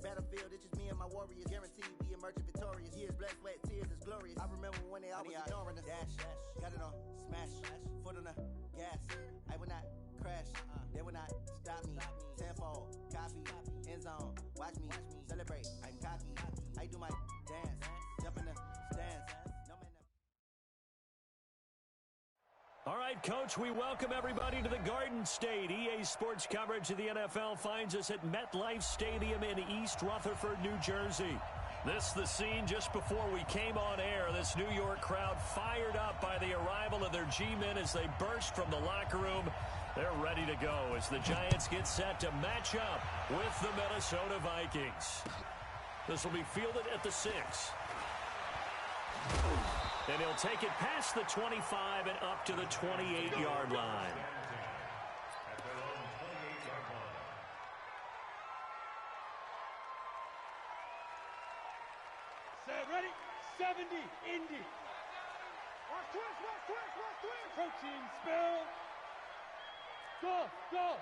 battlefield, it's just me and my warriors. Guaranteed we emerging victorious. Years, blood, sweat, tears, it's glorious. I remember when they always ignoring us. Dash, got it on, smash, foot on the gas. I will not crash, they will not stop me. Tenfold, copy, end zone, watch me celebrate. I'm cocky, I do my dance, jump in the stands. All right, Coach, we welcome everybody to the Garden State. EA Sports coverage of the NFL finds us at MetLife Stadium in East Rutherford, New Jersey. This the scene just before we came on air. This New York crowd fired up by the arrival of their G-men as they burst from the locker room. They're ready to go as the Giants get set to match up with the Minnesota Vikings. This will be fielded at the 6. And he'll take it past the 25 and up to the 28-yard line. Set, ready? 70, Indy. Watch twist. Protein spill. Go.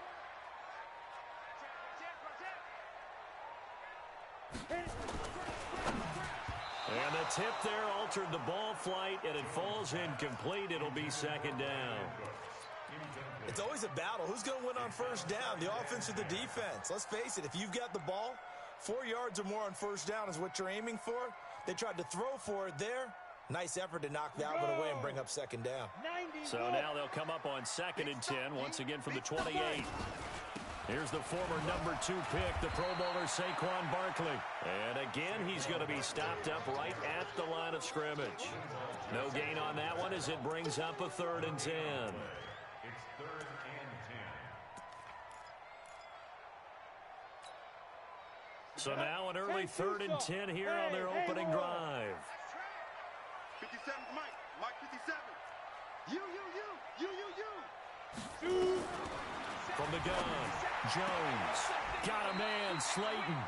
And the tip there altered the ball flight, and it falls incomplete. It'll be second down. It's always a battle. Who's going to win on first down, the offense or the defense? Let's face it, if you've got the ball, 4 yards or more on first down is what you're aiming for. They tried to throw for it there. Nice effort to knock that one away and bring up second down. So now they'll come up on 2nd and 10, once again from the 28. Here's the former number 2 pick, the Pro Bowler Saquon Barkley. And again, he's going to be stopped up right at the line of scrimmage. No gain on that one as it brings up a 3rd and 10. It's 3rd and 10. So now an early 3rd and 10 here on their opening drive. 57, Mike 57. You. From the gun, Jones. Got a man, Slayton.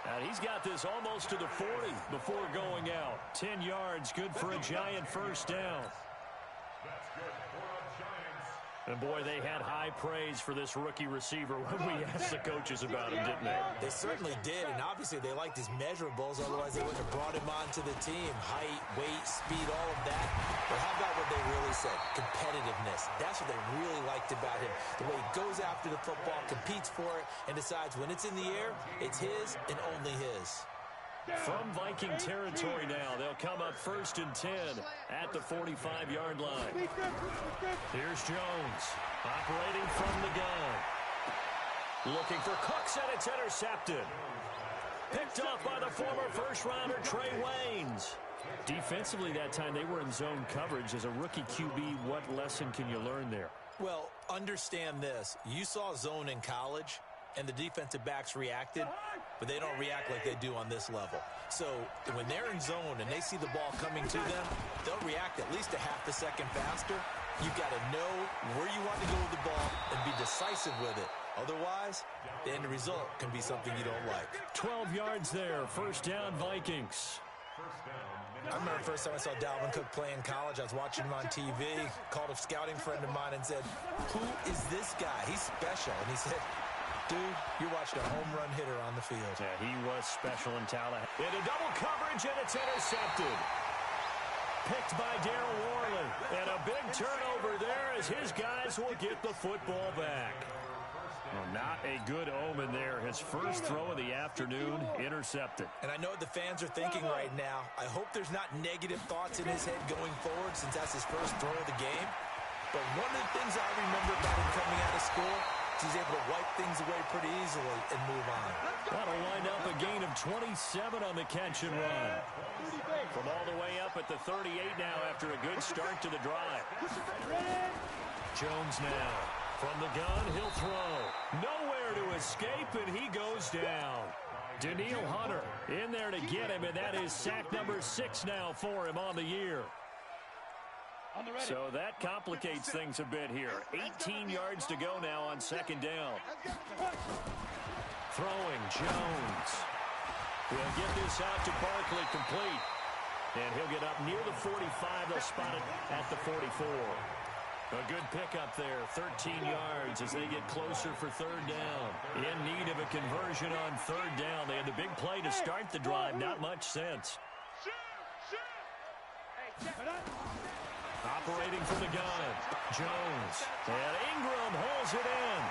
And he's got this almost to the 40 before going out. 10 yards, good for a Giant first down. That's good for a Giants. And boy, they had high praise for this rookie receiver when we asked the coaches about him, didn't they? They certainly did, and obviously they liked his measurables, otherwise they wouldn't have brought him onto the team. Height, weight, speed, all of that. But how about what they really said? Competitiveness. That's what they really liked about him. The way he goes after the football, competes for it, and decides when it's in the air, it's his and only his. From Viking territory now, they'll come up 1st and 10 at the 45-yard line. Here's Jones, operating from the gun. Looking for Cooks, and it's intercepted. Picked off by the former first-rounder Trey Waynes. Defensively that time, they were in zone coverage. As a rookie QB, what lesson can you learn there? Well, understand this. You saw zone in college, and the defensive backs reacted, but they don't react like they do on this level. So when they're in zone and they see the ball coming to them, they'll react at least a half a second faster. You've got to know where you want to go with the ball and be decisive with it. Otherwise, the end result can be something you don't like. 12 yards there, first down Vikings. I remember the first time I saw Dalvin Cook play in college. I was watching him on TV, called a scouting friend of mine and said, "Who is this guy? He's special." And he said, "Dude, you're watching a home run hitter on the field." Yeah, he was special in Tallahassee. Into double coverage, and it's intercepted. Picked by Darryl Worley. And a big turnover there as his guys will get the football back. Well, not a good omen there. His first throw of the afternoon, intercepted. And I know what the fans are thinking right now. I hope there's not negative thoughts in his head going forward since that's his first throw of the game. But one of the things I remember about him coming out of school, he's able to wipe things away pretty easily and move on. That'll wind up a gain of 27 on the catch and run. From all the way up at the 38 now after a good start to the drive. Jones now. From the gun, he'll throw. Nowhere to escape, and he goes down. Danielle Hunter in there to get him, and that is sack number 6 now for him on the year. So that complicates things a bit here. 18 yards to go now on second down. Throwing, Jones. We'll get this out to Barkley complete. And he'll get up near the 45. They'll spot it at the 44. A good pickup there, 13 yards as they get closer for third down. In need of a conversion on third down. They had the big play to start the drive, not much sense. Operating from the gun, Jones. And Ingram holds it in.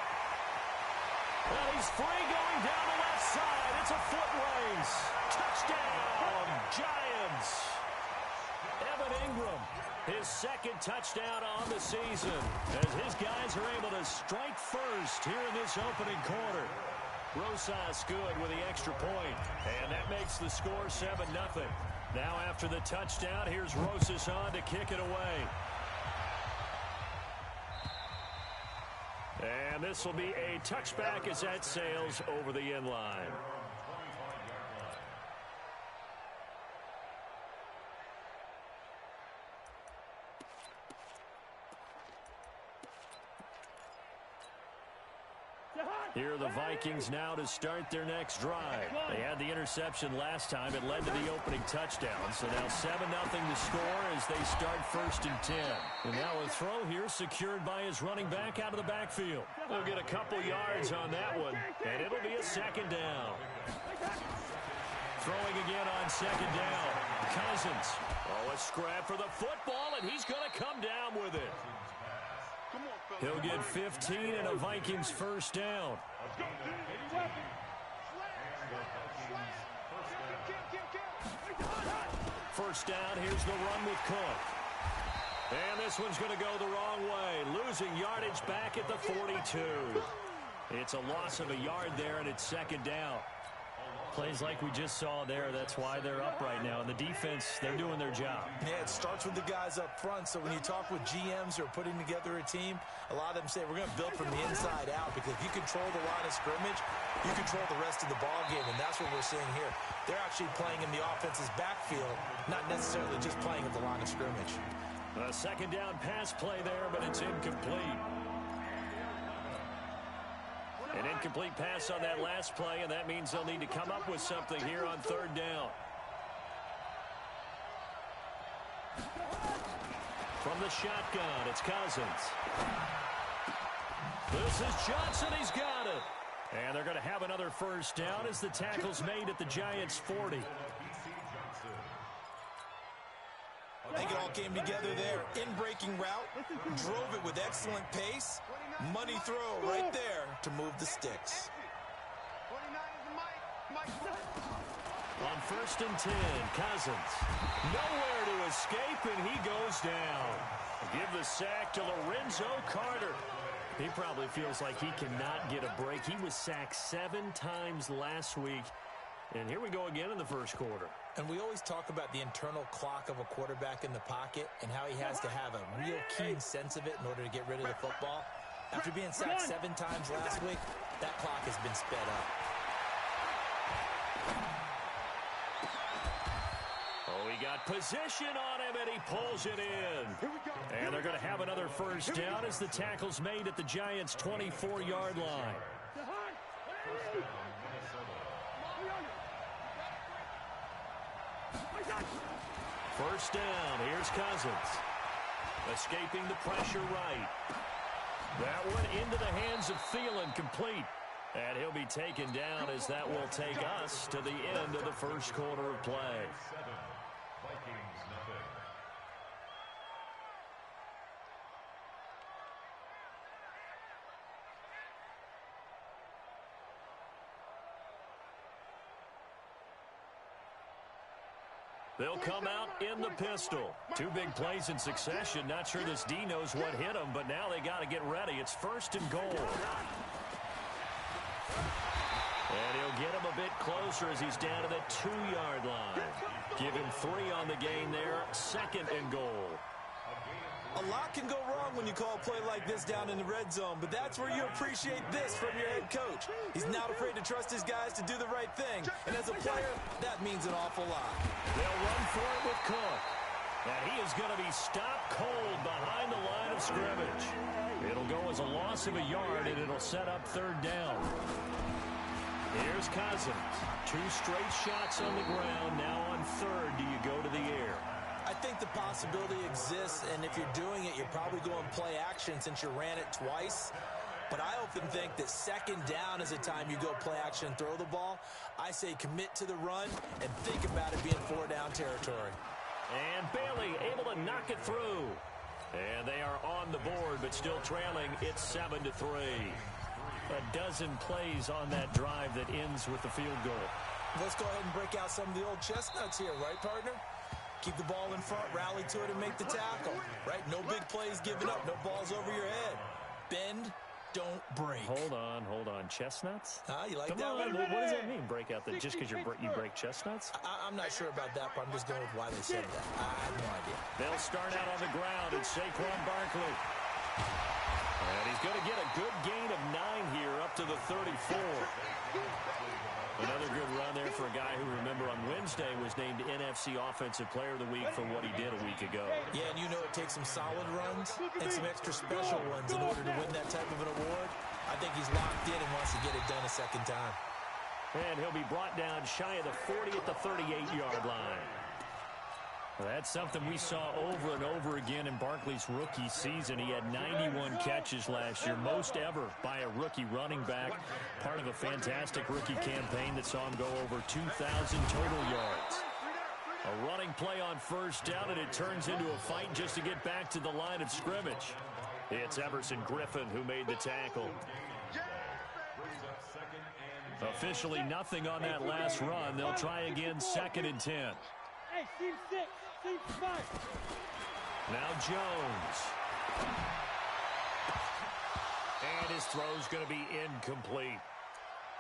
And he's free going down the left side. It's a foot race. Touchdown, Giants. Evan Ingram, his second touchdown on the season, as his guys are able to strike first here in this opening quarter. Rosas good with the extra point, and that makes the score 7-0. Now after the touchdown, here's Rosas on to kick it away. And this will be a touchback as that sails over the end line. Here are the Vikings now to start their next drive. They had the interception last time. It led to the opening touchdown. So now 7-0 to score as they start 1st and 10. And now a throw here secured by his running back out of the backfield. They'll get a couple yards on that one, and it'll be a 2nd down. Throwing again on 2nd down. Cousins. Oh, a scrap for the football, and he's going to come down with it. He'll get 15 and a Vikings 1st down. First down, here's the run with Cook. And this one's going to go the wrong way. Losing yardage back at the 42. It's a loss of a yard there, and it's 2nd down. Plays like we just saw there, that's why they're up right now. And the defense, they're doing their job. Yeah, it starts with the guys up front. So when you talk with GMs who are putting together a team, a lot of them say we're going to build from the inside out, because if you control the line of scrimmage, you control the rest of the ball game, and that's what we're seeing here. They're actually playing in the offense's backfield, not necessarily just playing at the line of scrimmage. A 2nd down pass play there, but it's incomplete. An incomplete pass on that last play, and that means they'll need to come up with something here on 3rd down. From the shotgun, it's Cousins. This is Johnson. He's got it. And they're going to have another 1st down as the tackle's made at the Giants' 40. I think it all came together there. In-breaking route, drove it with excellent pace. Money throw right there to move the sticks. On 1st and 10, Cousins. Nowhere to escape, and he goes down. Give the sack to Lorenzo Carter. He probably feels like he cannot get a break. He was sacked 7 times last week. And here we go again in the 1st quarter. And we always talk about the internal clock of a quarterback in the pocket and how he has to have a real keen sense of it in order to get rid of the football. After being sacked 7 times last week, that clock has been sped up. Oh, he got position on him, and he pulls it in. And they're going to have another 1st down as the tackle's made at the Giants' 24-yard line. First down, here's Cousins. Escaping the pressure right. That one into the hands of Thielen, complete. And he'll be taken down as that will take us to the end of the 1st quarter of play. They'll come out in the pistol. 2 big plays in succession. Not sure this D knows what hit him, but now they got to get ready. It's 1st and goal. And he'll get him a bit closer as he's down to the 2-yard line. Give him 3 on the gain there. 2nd and goal. A lot can go wrong when you call a play like this down in the red zone, but that's where you appreciate this from your head coach. He's not afraid to trust his guys to do the right thing, and as a player, that means an awful lot. They'll run for it with Cook. And he is going to be stopped cold behind the line of scrimmage. It'll go as a loss of a yard, and it'll set up 3rd down. Here's Cousins. 2 straight shots on the ground. Now on 3rd, do you go to the air? I think the possibility exists, and if you're doing it, you're probably going play action since you ran it twice. But I often think that second down is a time you go play action and throw the ball. I say commit to the run and think about it being 4-down territory. And Bailey able to knock it through. And they are on the board, but still trailing. It's 7-3. A dozen plays on that drive that ends with the field goal. Let's go ahead and break out some of the old chestnuts here, right, partner? Keep the ball in front, rally to it, and make the tackle, right? No big plays given up, no balls over your head. Bend, don't break. Hold on. Chestnuts? You like Come that on. one? What does that mean, break out? Just because you break chestnuts? I'm not sure about that, but I'm just going with why they said that. I have no idea. They'll start out on the ground. It's Saquon Barkley. And he's going to get a good gain of 9 here up to the 34. Another good run there for a guy who, remember, on Wednesday was named NFC Offensive Player of the Week for what he did a week ago. Yeah, and you know it takes some solid runs and some extra special ones in order to win that type of an award. I think he's locked in and wants to get it done a second time. And he'll be brought down shy of the 40 at the 38-yard line. Well, that's something we saw over and over again in Barkley's rookie season. He had 91 catches last year, most ever by a rookie running back. Part of a fantastic rookie campaign that saw him go over 2,000 total yards. A running play on first down, and it turns into a fight just to get back to the line of scrimmage. It's Everson Griffin who made the tackle. Officially nothing on that last run. They'll try again, 2nd and 10. Hey, team 6, team 5. Now Jones. And his throw's going to be incomplete.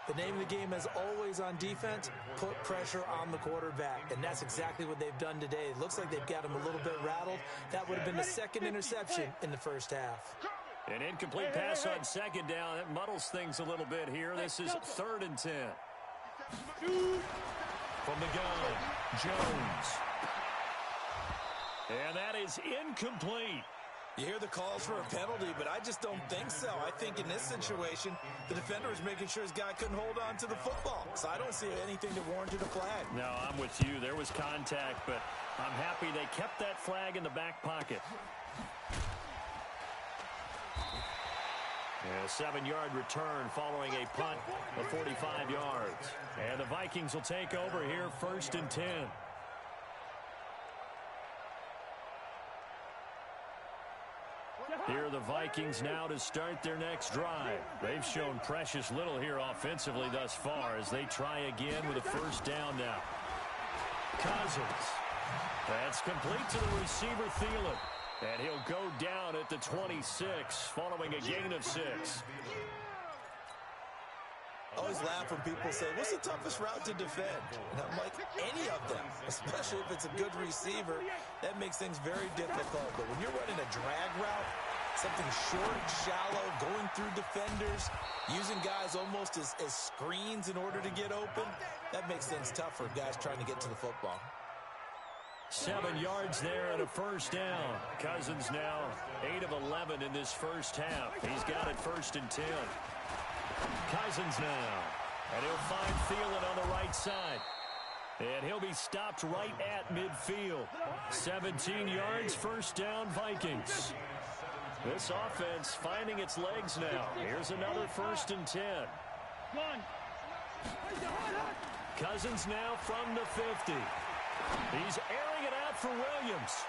The name of the game, as always on defense, put pressure on the quarterback. And that's exactly what they've done today. It looks like they've got him a little bit rattled. That would have been the 2nd interception in the first half. An incomplete pass on 2nd down. That muddles things a little bit here. This is 3rd and 10. From the gun, Jones. And that is incomplete. You hear the calls for a penalty, but I just don't think so. I think in this situation, the defender was making sure his guy couldn't hold on to the football. So I don't see anything that warranted a flag. No, I'm with you. There was contact, but I'm happy they kept that flag in the back pocket. And a 7-yard return following a punt of 45 yards. And the Vikings will take over here, 1st and 10. Here are the Vikings now to start their next drive. They've shown precious little here offensively thus far as they try again with a 1st down now. Cousins. That's complete to the receiver, Thielen. And he'll go down at the 26 following a gain of 6. I always laugh when people say, what's the toughest route to defend? And I'm like, any of them, especially if it's a good receiver. That makes things very difficult. But when you're running a drag route, something short, shallow, going through defenders, using guys almost as screens in order to get open, that makes things tough for guys trying to get to the football. 7 yards there and a 1st down. Cousins now 8 of 11 in this first half. He's got it 1st and 10. Cousins now. And he'll find Thielen on the right side. And he'll be stopped right at midfield. 17 yards, 1st down, Vikings. This offense finding its legs now. Here's another 1st and 10. Cousins now from the 50. He's airing it out for Williams.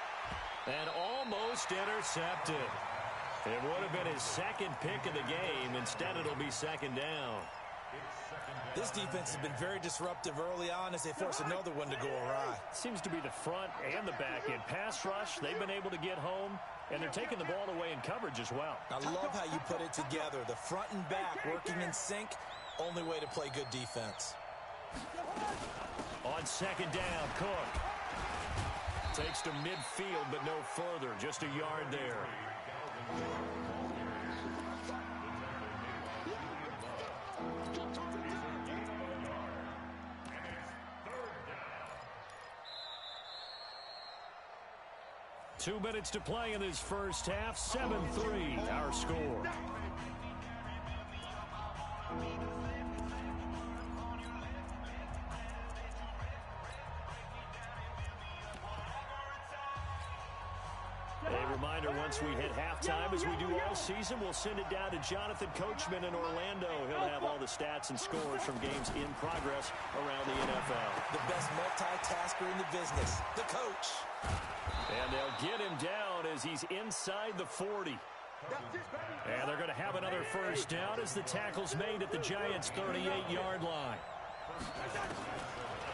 And almost intercepted. It would have been his 2nd pick of the game. Instead, it'll be 2nd down. This defense has been very disruptive early on as they force another one to go awry. Seems to be the front and the back end. Pass rush, they've been able to get home, and they're taking the ball away in coverage as well. I love how you put it together. The front and back working in sync. Only way to play good defense. On 2nd down, Cook. Takes to midfield, but no further. Just a yard there. Two minutes to play in this first half. 7-3, our score. A reminder, once we hit halftime, as we do all season, we'll send it down to Jonathan Coachman in Orlando. He'll have all the stats and scores from games in progress around the NFL. The best multitasker in the business, the coach. And they'll get him down as he's inside the 40. And they're going to have another first down as the tackle's made at the Giants' 38-yard line.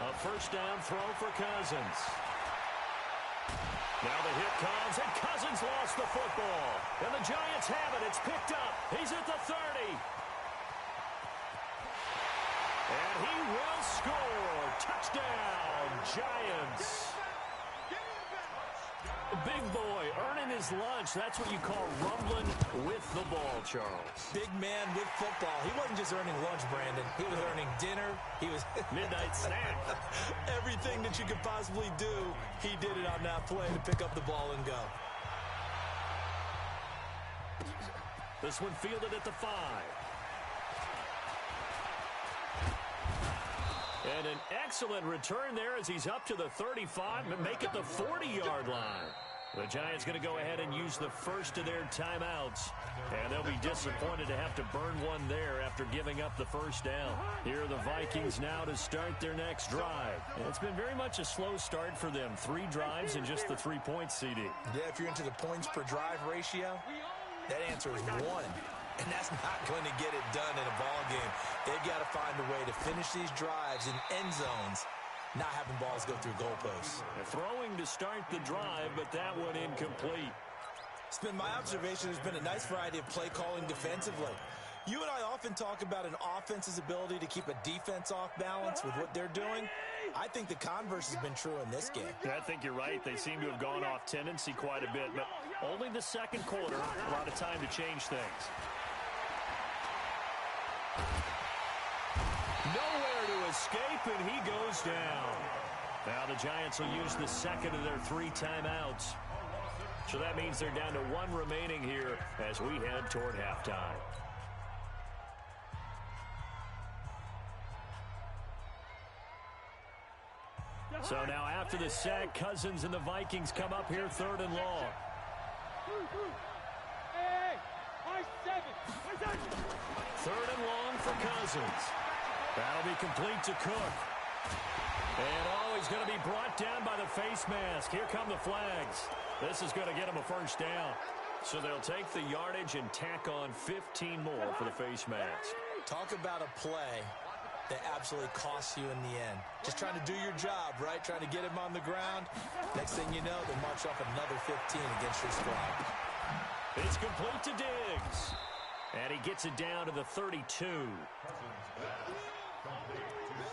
A first down throw for Cousins. Now the hit comes, and Cousins lost the football. And the Giants have it. It's picked up. He's at the 30. And he will score. Touchdown, Giants. Big boy earning his lunch. That's what you call rumbling with the ball, Charles. Big man with football. He wasn't just earning lunch, Brandon. He was earning dinner. He was midnight snack. Everything that you could possibly do, he did it on that play to pick up the ball and go. This one fielded at the 5. And an excellent return there as he's up to the 35 and make it the 40-yard line. The Giants going to go ahead and use the first of their timeouts. And they'll be disappointed to have to burn one there after giving up the first down. Here are the Vikings now to start their next drive. And it's been very much a slow start for them. 3 drives and just the 3 points, CD. Yeah, if you're into the points per drive ratio, that answer is 1. And that's not going to get it done in a ball game. They've got to find a way to finish these drives in end zones, not having balls go through goalposts. Throwing to start the drive, but that one incomplete. It's been my observation. There's been a nice variety of play calling defensively. You and I often talk about an offense's ability to keep a defense off balance with what they're doing. I think the converse has been true in this game. Yeah, I think you're right. They seem to have gone off tendency quite a bit, but only the second quarter, a lot of time to change things. Nowhere to escape, and he goes down. Now the Giants will use the second of their 3 timeouts. So that means they're down to 1 remaining here as we head toward halftime. So now after the sack, Cousins and the Vikings come up here 3rd and long. Hey, 3rd and long for Cousins. That'll be complete to Cook. And he's going to be brought down by the face mask. Here come the flags. This is going to get him a first down. So they'll take the yardage and tack on 15 more for the face mask. Talk about a play that absolutely costs you in the end. Just trying to do your job, right? Trying to get him on the ground. Next thing you know, they march off another 15 against your squad. It's complete to Diggs. And he gets it down to the 32.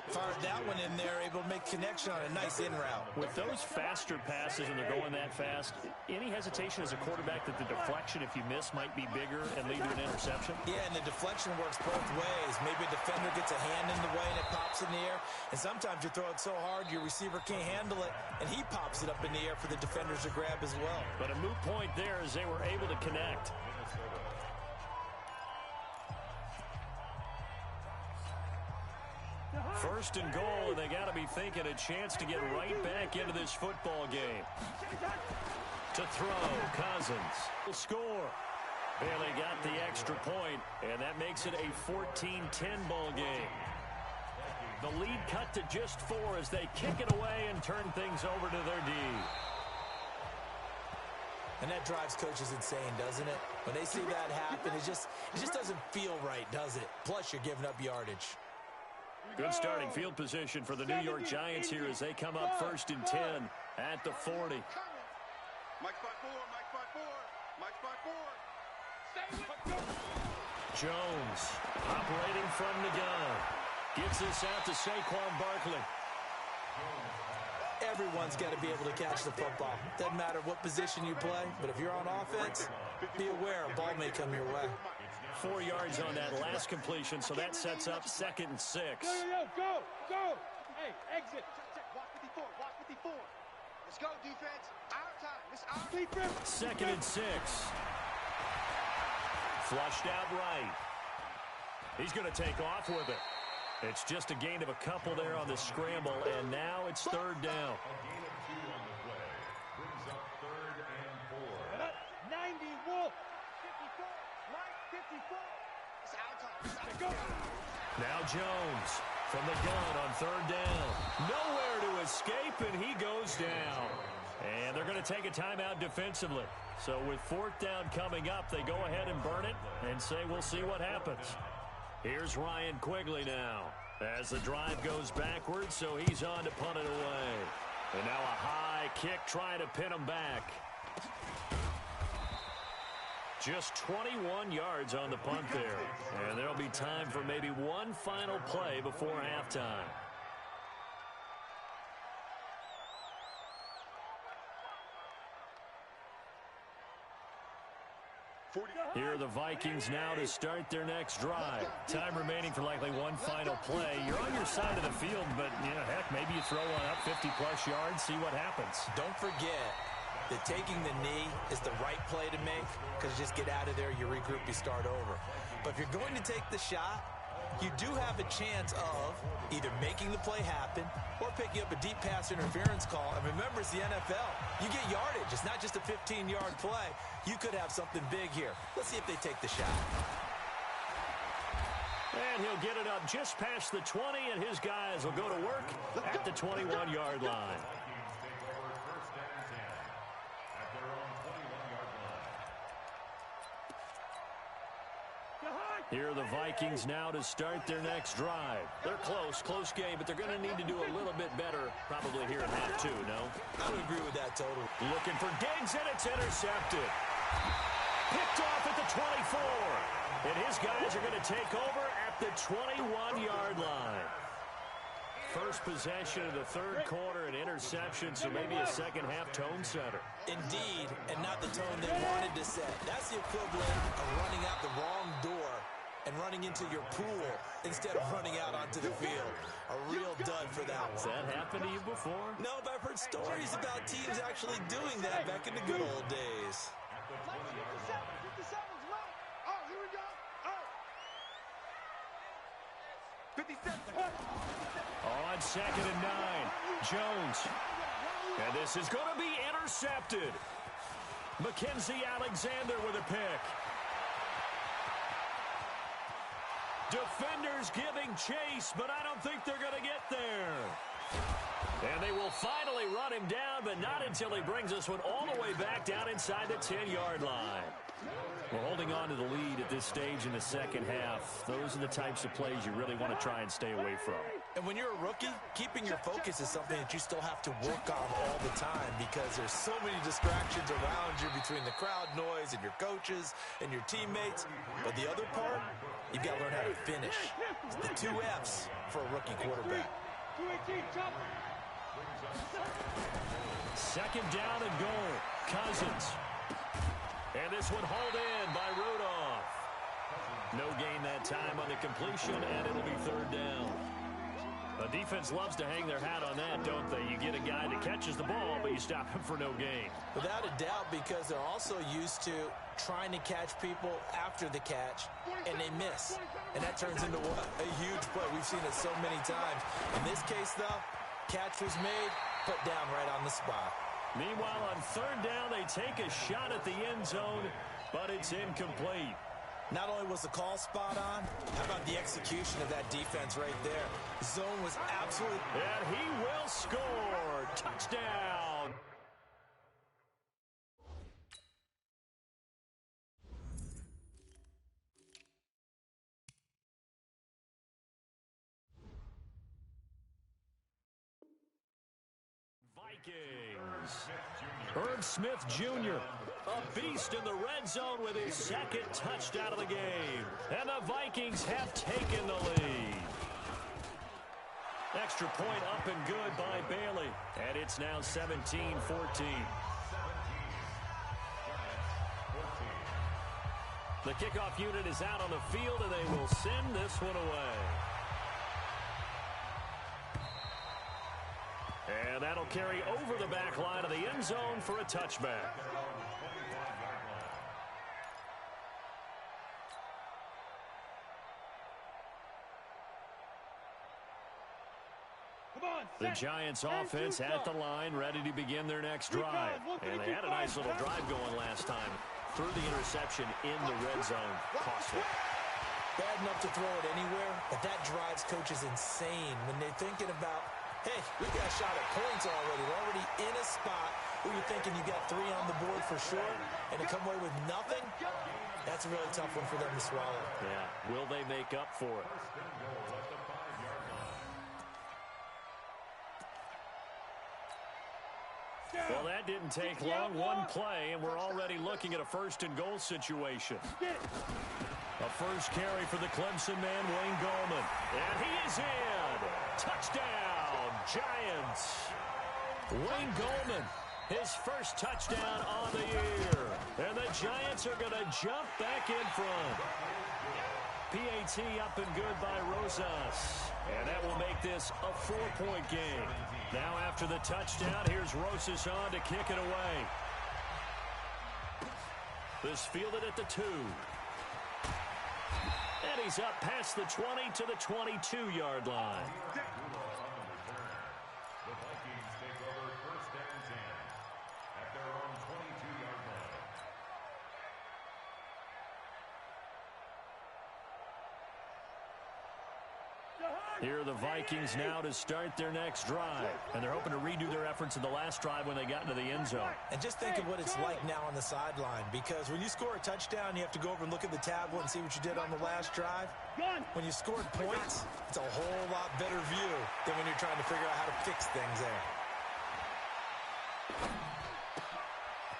Fired that one in there, able to make connection on a nice in route. With those faster passes and they're going that fast, any hesitation as a quarterback that the deflection, if you miss, might be bigger and lead to an interception? Yeah, and the deflection works both ways. Maybe a defender gets a hand in the way and it pops in the air. And sometimes you throw it so hard your receiver can't handle it, and he pops it up in the air for the defenders to grab as well. But a moot point there as they were able to connect. First and goal, and they got to be thinking a chance to get right back into this football game. To throw, Cousins will score. Barely got the extra point, and that makes it a 14-10 ball game. The lead cut to just 4 as they kick it away and turn things over to their D. And that drives coaches insane, doesn't it? When they see that happen, it just doesn't feel right, does it? Plus, you're giving up yardage. Good starting field position for the New York Giants here as they come up 1st and 10 at the 40. Mike spot 4, Mike spot 4, Mike spot 4. Jones operating from the gun. Gets this out to Saquon Barkley. Everyone's got to be able to catch the football. Doesn't matter what position you play, but if you're on offense, be aware a ball may come your way. 4 yards on that last completion, so that sets up 2nd and 6. Go! Hey, exit. Walk 54, walk 54. Let's go, defense. Our time. This our defense. 2nd and 6. Flushed out right. He's going to take off with it. It's just a gain of a couple there on the scramble, and now it's 3rd down. A gain of 2 on the play. Brings up 3rd and 4. Now Jones from the gun on third down. Nowhere to escape, and he goes down. And they're going to take a timeout defensively. So with fourth down coming up, they go ahead and burn it and say we'll see what happens. Here's Ryan Quigley now as the drive goes backwards, so he's on to punt it away. And now a high kick trying to pin him back. Just 21 yards on the punt there. And there'll be time for maybe one final play before halftime. Here are the Vikings now to start their next drive. Time remaining for likely one final play. You're on your side of the field, but, heck, maybe you throw one up 50-plus yards, see what happens. Don't forget that taking the knee is the right play to make, because you just get out of there, you regroup, you start over. But if you're going to take the shot, you do have a chance of either making the play happen or picking up a deep pass interference call. And remember, it's the NFL. You get yardage. It's not just a 15-yard play. You could have something big here. Let's see if they take the shot. And he'll get it up just past the 20, and his guys will go to work at the 21-yard line. Here are the Vikings now to start their next drive. They're close game, but they're going to need to do a little bit better probably here in half two, no? I would agree with that totally. Looking for Diggs, and it's intercepted. Picked off at the 24. And his guys are going to take over at the 21-yard line. First possession of the third quarter, an interception, so maybe a second-half tone setter. Indeed, and not the tone they wanted to set. That's the equivalent of running out the wrong door and running into your pool instead of running out onto the field. A real dud for that one. Has that happened to you before? No, but I've heard stories about teams actually doing that back in the good old days. 57's low. Oh, here we go. Oh. 57. On 2nd and 9, Jones. And this is going to be intercepted. Mackenzie Alexander with a pick. Defenders giving chase, but I don't think they're going to get there. And they will finally run him down, but not until he brings this one all the way back down inside the 10-yard line. We're holding on to the lead at this stage in the second half. Those are the types of plays you really want to try and stay away from. And when you're a rookie, keeping your focus is something that you still have to work on all the time because there's so many distractions around you between the crowd noise and your coaches and your teammates. But the other part, you've got to learn how to finish. It's the 2 F's for a rookie quarterback. 218, chop. Second down and goal. Cousins. And this one hauled in by Rudolph. No gain that time on the completion, and it'll be third down. The defense loves to hang their hat on that, don't they? You get a guy that catches the ball, but you stop him for no gain. Without a doubt, because they're also used to trying to catch people after the catch, and they miss. And that turns into what? A huge play. We've seen it so many times. In this case, though, catch was made, put down right on the spot. Meanwhile, on third down, they take a shot at the end zone, but it's incomplete. Not only was the call spot on, how about the execution of that defense right there? Zone was absolutely... And he will score. Touchdown. Vikings. Irv Smith Jr., a beast in the red zone with his second touchdown of the game. And the Vikings have taken the lead. Extra point up and good by Bailey. And it's now 17-14. The kickoff unit is out on the field, and they will send this one away. And that'll carry over the back line of the end zone for a touchback. The Giants offense at the line, ready to begin their next drive. And they had a nice little drive going last time. Threw the interception in the red zone. Costly. bad enough to throw it anywhere, but that drives coaches insane when they're thinking about, hey, we got a shot at points already. We're already in a spot where you're thinking you got 3 on the board for sure, and to come away with nothing, that's a really tough one for them to swallow. Yeah, will they make up for it? Well, that didn't take long. One play, and we're already looking at a first-and-goal situation. A first carry for the Clemson man, Wayne Gallman. And he is in. Touchdown, Giants. Wayne Gallman, his first touchdown on the year. And the Giants are going to jump back in front. PAT up and good by Rosas. And that will make this a 4-point game. Now after the touchdown, here's Rosas on to kick it away. This fielded at the 2. And he's up past the 20 to the 22-yard line. The Vikings take over first and 10 at their own 22-yard line. Here are the Vikings now to start their next drive. And they're hoping to redo their efforts in the last drive when they got into the end zone. And just think of what it's like now on the sideline, because when you score a touchdown, you have to go over and look at the tablet and see what you did on the last drive. When you scored points, it's a whole lot better view than when you're trying to figure out how to fix things there.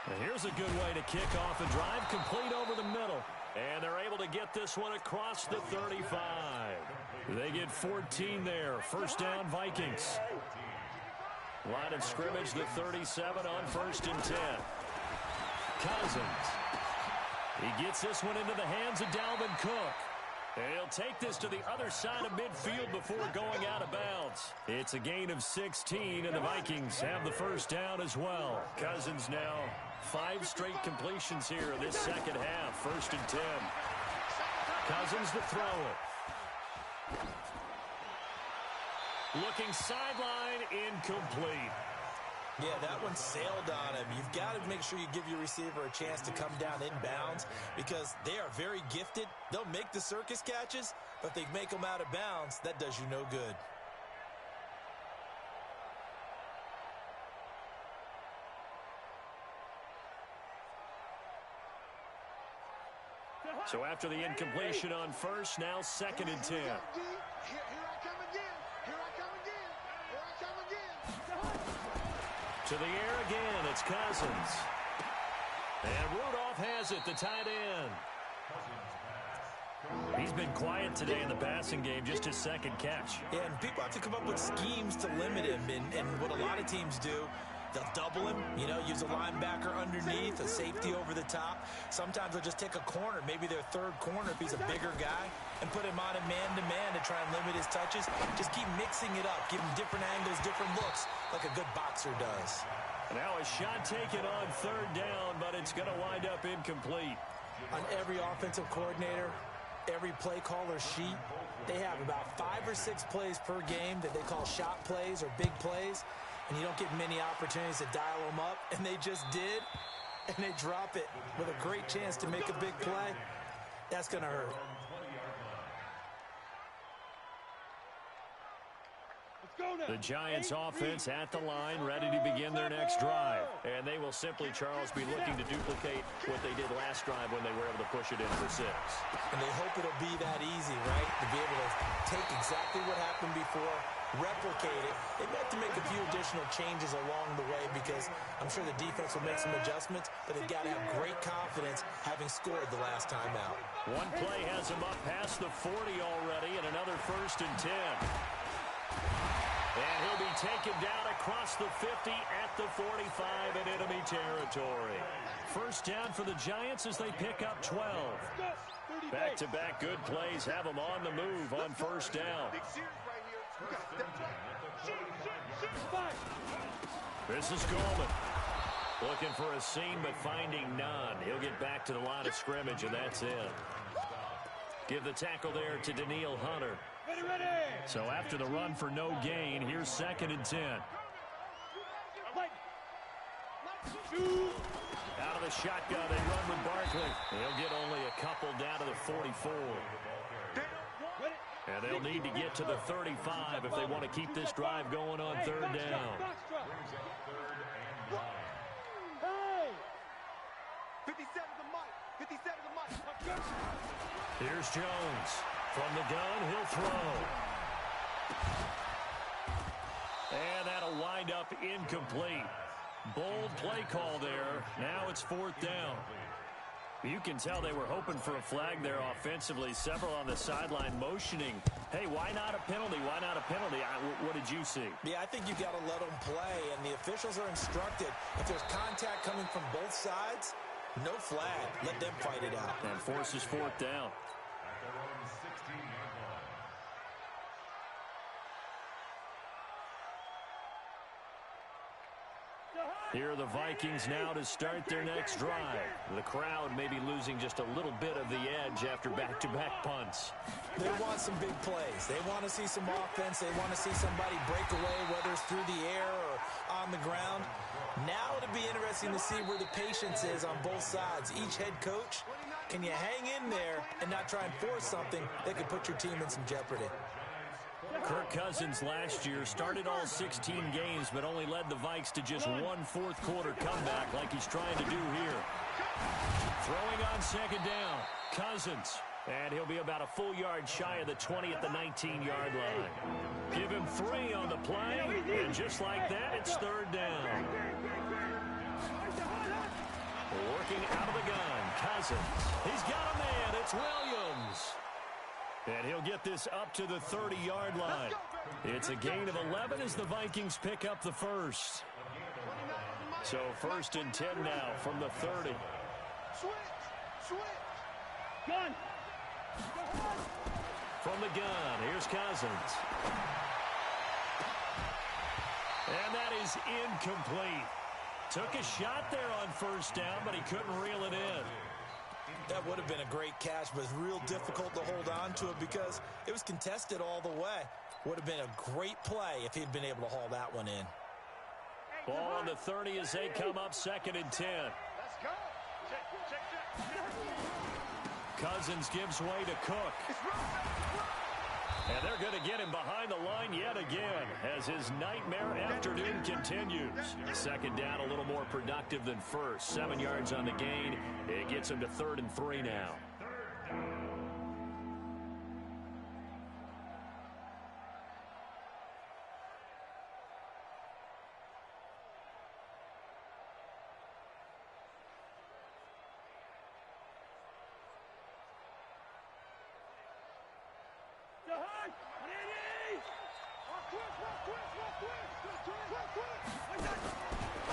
And here's a good way to kick off a drive, complete over the middle. And they're able to get this one across the 35. They get 14 there. First down, Vikings. Line of scrimmage, the 37 on first and 10. Cousins. He gets this one into the hands of Dalvin Cook. And he'll take this to the other side of midfield before going out of bounds. It's a gain of 16, and the Vikings have the first down as well. Cousins now 5 straight completions here in this second half. First and 10. Cousins to throw it. Looking sideline, incomplete. Yeah, that one sailed on him. You've got to make sure you give your receiver a chance to come down inbounds because they are very gifted. They'll make the circus catches, but if they make them out of bounds, that does you no good. So after the incompletion on first, now second and 10. Here I come again. Here I come again. Here I come again. To the air again, it's Cousins. And Rudolph has it, the tight end. He's been quiet today in the passing game, just his second catch. Yeah, and people have to come up with schemes to limit him, and what a lot of teams do, they'll double him, use a linebacker underneath, a safety over the top. Sometimes they'll just take a corner, maybe their third corner if he's a bigger guy, and put him on a man-to-man to try and limit his touches. Just keep mixing it up, give him different angles, different looks, like a good boxer does. Now a shot taken on third down, but it's going to wind up incomplete. On every offensive coordinator, every play caller sheet, they have about 5 or 6 plays per game that they call shot plays or big plays, and you don't get many opportunities to dial them up, and they just did, and they drop it with a great chance to make a big play. That's going to hurt. The Giants offense at the line, ready to begin their next drive. And they will simply, Charles, be looking to duplicate what they did last drive when they were able to push it in for 6. And they hope it'll be that easy, right? To be able to take exactly what happened before, replicate it. They may have to make a few additional changes along the way because I'm sure the defense will make some adjustments, but they've got to have great confidence having scored the last time out. One play has them up past the 40 already, and another first and 10. And he'll be taken down across the 50 at the 45 in enemy territory. First down for the Giants as they pick up 12. Back-to-back good plays have them on the move on first down. This is Coleman. Looking for a seam but finding none. He'll get back to the line of scrimmage, and that's it. Give the tackle there to Danielle Hunter. So after the run for no gain, here's second and 10. Out of the shotgun, they run with Barkley. He'll get only a couple down to the 44. And they'll need to get to the 35 if they want to keep this drive going on third down. Brings up 3rd and 9. Hey! 57 to Mike. 57 to Mike. Here's Jones. From the gun, he'll throw. And that'll wind up incomplete. Bold play call there. Now it's 4th down. You can tell they were hoping for a flag there offensively. Several on the sideline motioning. Hey, why not a penalty? Why not a penalty? What did you see? Yeah, I think you've got to let them play, and the officials are instructed. If there's contact coming from both sides, no flag. Let them fight it out. And forces 4th down. At their own 16-yard line. Here are the Vikings now to start their next drive. The crowd may be losing just a little bit of the edge after back-to-back punts. They want some big plays. They want to see some offense. They want to see somebody break away, whether it's through the air or on the ground. Now it'll be interesting to see where the patience is on both sides. Each head coach, can you hang in there and not try and force something that could put your team in some jeopardy? Kirk Cousins last year started all 16 games, but only led the Vikes to just one fourth-quarter comeback like he's trying to do here. Throwing on 2nd down, Cousins. And he'll be about a full yard shy of the 20 at the 19-yard line. Give him 3 on the play, and just like that, it's 3rd down. Working out of the gun, Cousins. He's got a man, it's Williams. And he'll get this up to the 30-yard line. It's a gain of 11 as the Vikings pick up the first. So 1st and 10 now from the 30. Switch! Gun! From the gun, here's Cousins. And that is incomplete. Took a shot there on 1st down, but he couldn't reel it in. That would have been a great catch, but it's real difficult to hold on to it because it was contested all the way. Would have been a great play if he'd been able to haul that one in. Ball on the 30 as they come up 2nd and 10. Let's go! Check. Cousins gives way to Cook. And they're going to get him behind the line yet again as his nightmare afternoon continues. 2nd down, a little more productive than 1st. 7 yards on the gain. It gets him to 3rd and 3 now.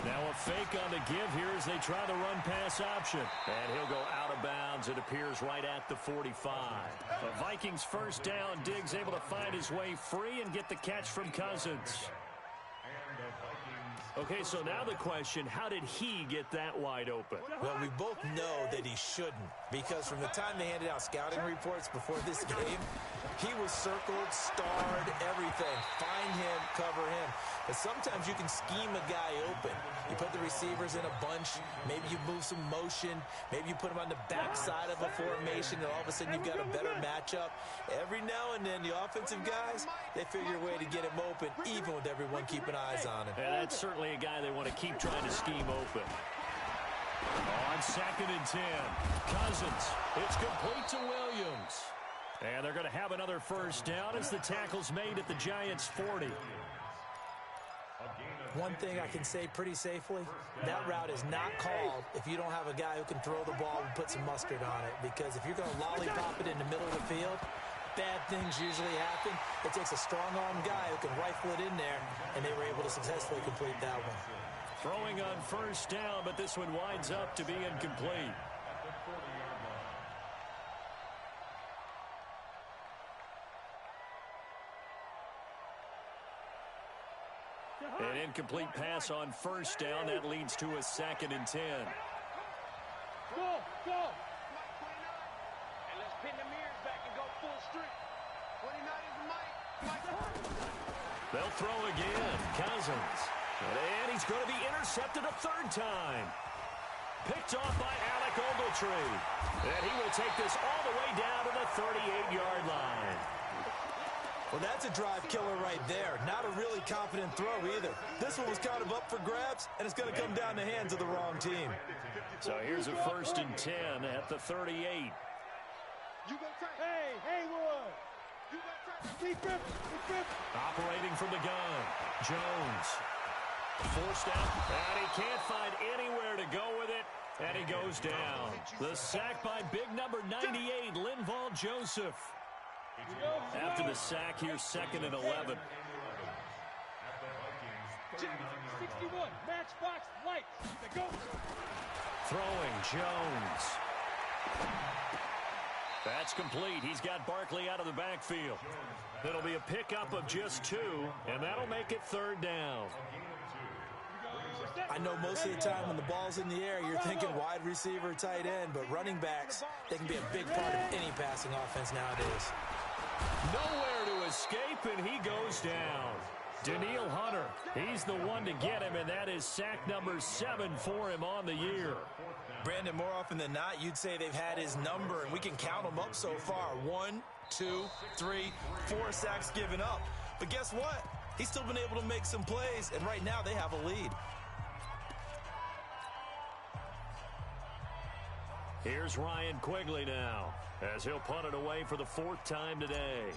Now a fake on the give here as they try the run-pass option. And he'll go out of bounds. It appears right at the 45. The Vikings 1st down. Diggs able to find his way free and get the catch from Cousins. Okay, so now the question, how did he get that wide open? Well, we both know that he shouldn't, because from the time they handed out scouting reports before this game, he was circled, starred, everything. Find him, cover him. But sometimes you can scheme a guy open. You put the receivers in a bunch. Maybe you move some motion. Maybe you put them on the backside of a formation, and all of a sudden you've got a better matchup. Every now and then, the offensive guys, they figure a way to get him open, even with everyone keeping eyes on him. And that's certainly a guy they want to keep trying to scheme open. On 2nd and 10, Cousins. It's complete to Williams. And they're going to have another 1st down as the tackle's made at the Giants' 40. One thing I can say pretty safely, that route is not called if you don't have a guy who can throw the ball and put some mustard on it. Because if you're going to lollipop it in the middle of the field, bad things usually happen. It takes a strong-arm guy who can rifle it in there, and they were able to successfully complete that one. Throwing on 1st down, but this one winds up to be incomplete. An incomplete pass on 1st down. That leads to a 2nd and 10. Go! And let's pin the mirrors back and go full streak. 29 is Mike. They'll throw again. Cousins. And he's going to be intercepted a 3rd time. Picked off by Alec Ogletree. And he will take this all the way down to the 38-yard line. Well, that's a drive killer right there. Not a really confident throw either. This one was kind of up for grabs, and it's going to come down the hands of the wrong team. So here's a 1st and 10 at the 38. You go tight. Hey, Haywood. You go tight. Keep grip. Operating from the gun, Jones. Forced out, and he can't find anywhere to go with it, and he goes down. The sack by big number 98, Linval Joseph. After the sack, here's 2nd and 11. 61, matchbox lights. The go. Throwing, Jones. That's complete. He's got Barkley out of the backfield. It'll be a pickup of just 2, and that'll make it 3rd down. I know most of the time when the ball's in the air, you're thinking wide receiver, tight end, but running backs, they can be a big part of any passing offense nowadays. Nowhere to escape, and he goes down. Danielle Hunter, he's the one to get him, and that is sack number 7 for him on the year. Brandon, more often than not, you'd say they've had his number, and we can count them up so far. 1, 2, 3, 4 sacks given up. But guess what? He's still been able to make some plays, and right now they have a lead. Here's Ryan Quigley now, as he'll punt it away for the 4th time today.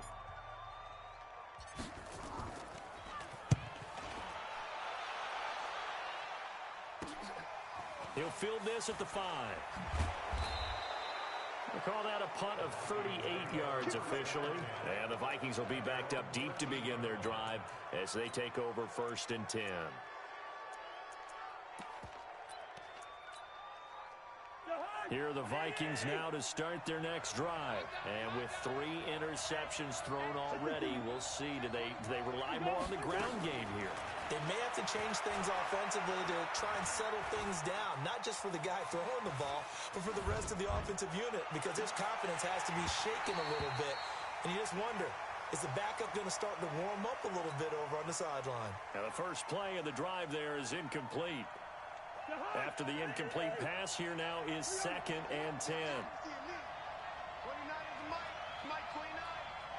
He'll field this at the 5. We'll call that a punt of 38 yards officially. And the Vikings will be backed up deep to begin their drive as they take over 1st and 10. Here are the Vikings now to start their next drive. And with 3 interceptions thrown already, we'll see. Do they rely more on the ground game here? They may have to change things offensively to try and settle things down, not just for the guy throwing the ball, but for the rest of the offensive unit, because his confidence has to be shaken a little bit. And you just wonder, is the backup going to start to warm up a little bit over on the sideline? Now the first play of the drive there is incomplete. After the incomplete pass, here now is 2nd and 10. 29 is Mike 29.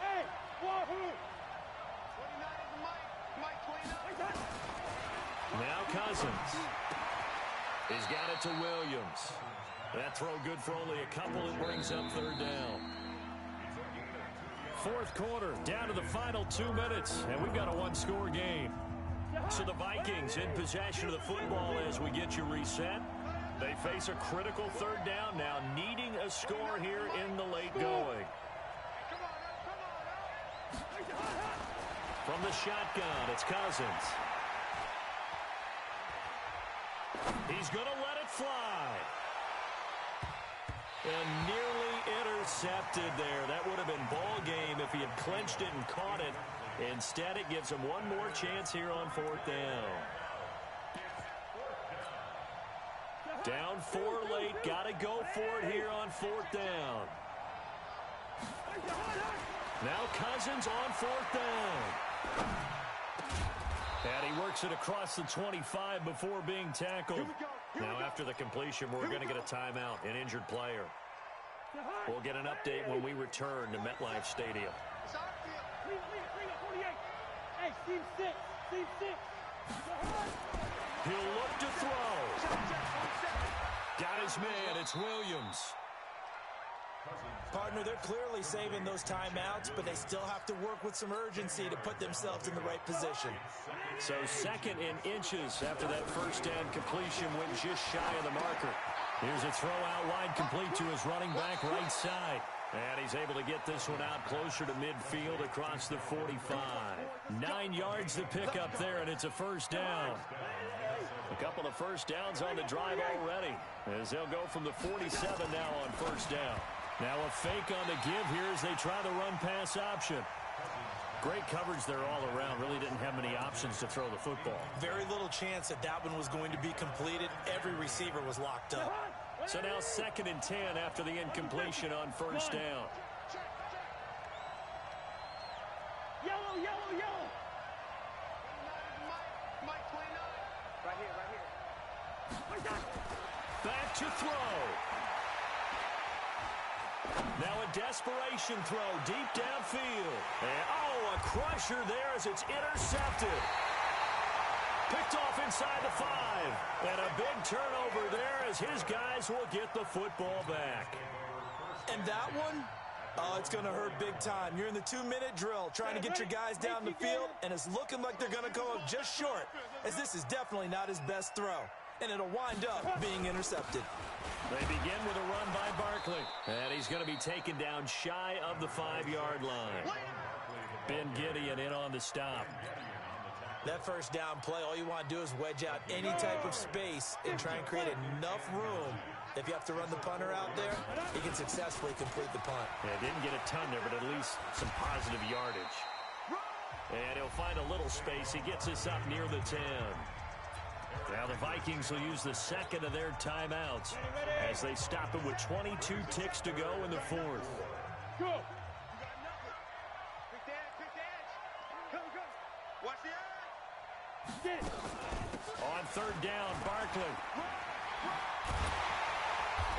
Hey, Wahoo! 29 is Mike 29. Now Cousins. He's got it to Williams. That throw good for only a couple. It brings up 3rd down. 4th quarter, down to the final 2 minutes, and we've got a 1-score game. So the Vikings in possession of the football as we get you reset. They face a critical 3rd down now, needing a score here in the late going. From the shotgun, it's Cousins. He's going to let it fly. And nearly intercepted there. That would have been ball game if he had clinched it and caught it. Instead, it gives him one more chance here on 4th down. Down 4 late. Got to go for it here on 4th down. Now Cousins on 4th down. And he works it across the 25 before being tackled. Now after the completion, we're going to get a timeout, an injured player. We'll get an update when we return to MetLife Stadium. Hey, team 6. He'll look to throw. Got his man. It's Williams. Partner, they're clearly saving those timeouts, but they still have to work with some urgency to put themselves in the right position. So 2nd in inches after that 1st down completion went just shy of the marker. Here's a throw out wide complete to his running back right side. And he's able to get this one out closer to midfield across the 45. 9 yards to pick up there, and it's a 1st down. A couple of 1st downs on the drive already, as they'll go from the 47 now on 1st down. Now a fake on the give here as they try the run-pass option. Great coverage there all around. Really didn't have many options to throw the football. Very little chance that that one was going to be completed. Every receiver was locked up. So now 2nd and 10 after the incompletion on 1st down. Yellow. Mike 29. Right here. Back to throw. Now a desperation throw deep downfield. And, oh, a crusher there as it's intercepted. Picked off inside the 5. And a big turnover there as his guys will get the football back. And that one, oh, it's going to hurt big time. You're in the 2-minute drill trying to get your guys down the field, and it's looking like they're going to go up just short, as this is definitely not his best throw. And it'll wind up being intercepted. They begin with a run by Barkley. And he's going to be taken down shy of the 5-yard line. Ben Gideon in on the stop. That first down play, all you want to do is wedge out any type of space and try and create enough room. If you have to run the punter out there, he can successfully complete the punt. Yeah, didn't get a ton there, but at least some positive yardage. And he'll find a little space. He gets us up near the 10. Now the Vikings will use the second of their timeouts as they stop it with 22 ticks to go in the 4th. Go. Quick edge. Go. Watch the edge. On 3rd down, Barkley.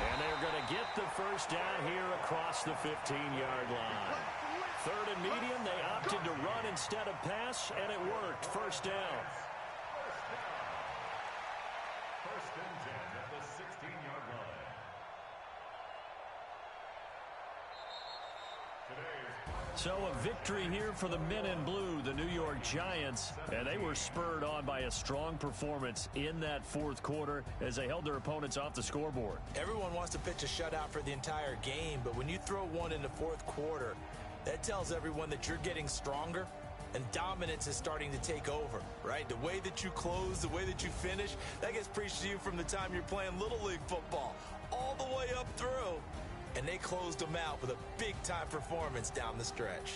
And they're going to get the first down here across the 15-yard line. 3rd and medium, they opted to run instead of pass, and it worked. First down. First and 10 at the 16-yard line. So a victory here for the men in blue, the New York Giants, and they were spurred on by a strong performance in that 4th quarter as they held their opponents off the scoreboard. Everyone wants to pitch a shutout for the entire game, but when you throw one in the 4th quarter, that tells everyone that you're getting stronger and dominance is starting to take over, right? The way that you close, the way that you finish, that gets preached to you from the time you're playing Little League football all the way up through. And they closed them out with a big-time performance down the stretch.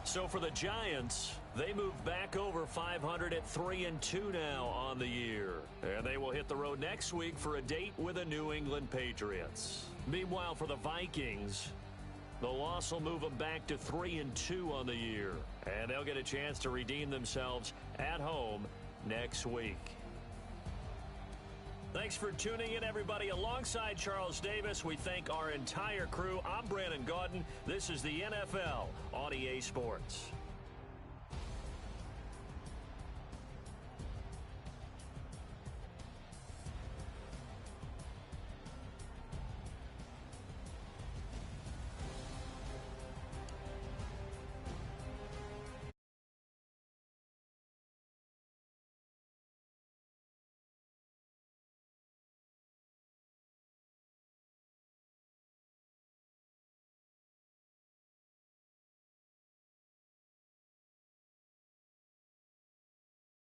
So for the Giants, they move back over 500 at 3-2 now on the year. And they will hit the road next week for a date with the New England Patriots. Meanwhile, for the Vikings, the loss will move them back to 3-2 on the year. And they'll get a chance to redeem themselves at home next week. Thanks for tuning in, everybody. Alongside Charles Davis, we thank our entire crew. I'm Brandon Gaudin. This is the NFL on EA Sports.